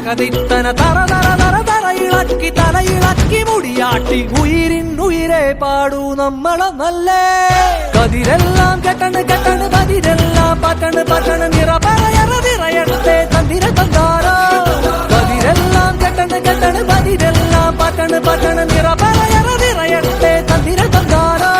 തകതിത്തന തറ തറ തറ തറയിളക്കി തലയിളക്കി മുടിയാട്ടി ഉയിരിന്നുയിരെ പാടൂ നമ്മളൊന്നല്ലേ കതിരെല്ലാം കെട്ടണ് കെട്ടണ് കതിരെല്ലാം പട്ടണ് പട്ടണ് നിറയറതിറയട്ടെ തന്തിര തന്താരോ കതിരെല്ലാം കെട്ടണ് കെട്ടണ് കതിരെല്ലാം പട്ടണ് പട്ടണ് നിറയറതിറയട്ടെ തന്തിര തന്താരോ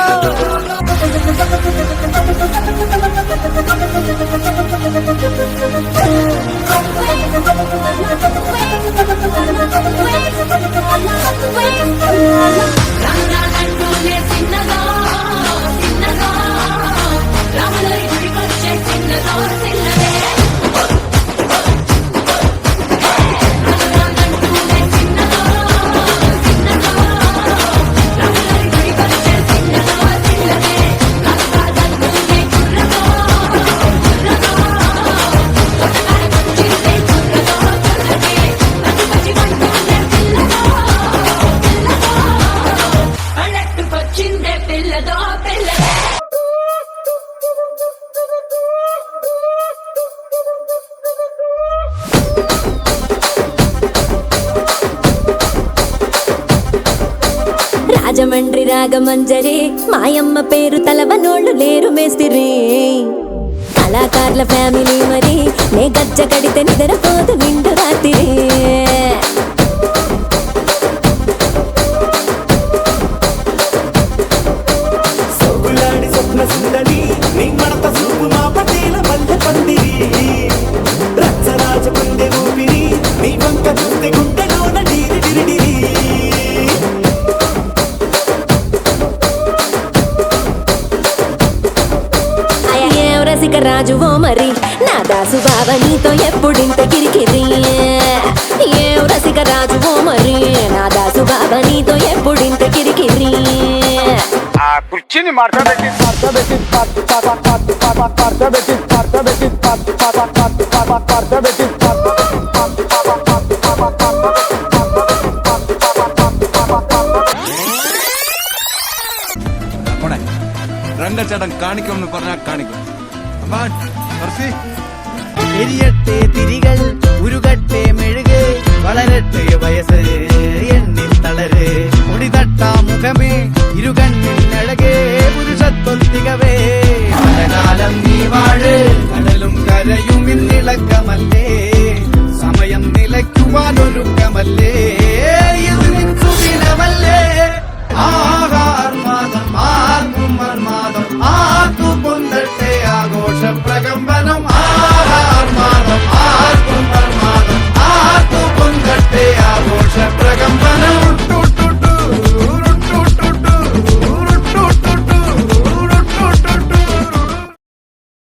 రాజమండ్రి రాగమంజరి మాయమ్మ పేరు తలవనోళ్ళు లేరు మేస్తిరి కళాకారుల ఫ్యామిలీ మరి నే గజ్జ కడితే నిద్రపోదు నిండు రాత్రి సొగులాడి స్వప్న సుందరి నీ మడత చూపు మా పటేల మల్లె పందిరి రచ్చరాజ పందె ఊపిరి నీ వంక చూస్తే గుండెలోన డీరి డిరిడిరి రసిక రాజువో మరి నా దాసు బాబా నీతో ఎప్పుడింత కిరికిరి ఏ రసిక రాజువో మరి నా దాసు బాబా నీతో ఎప్పుడింత కిరికిరి కుర్చీని మార్చబెట్టి രംഗച്ചേട്ടൻ കാണിക്കുമെന്ന് പറഞ്ഞാൽ കാണിക്കും. എരിയട്ടെ തിരികൾ ഉരുകട്ടെ മെഴുക് വളരട്ടെ വയസ്സ് എണ്ണിൽ തളര് മുടിതട്ടാ മുഖമേ ഇരുകണ്ണിനഴകേ പുരുഷത്വത്തികവേ കാലം നീ വാഴ് കടലും കരയും ഇന്നിളക്കമല്ലേ സമയം നിലയ്ക്കുവാനൊരുക്കമല്ലേ ഇത് നിൽക്കുവിനമല്ലേ ആ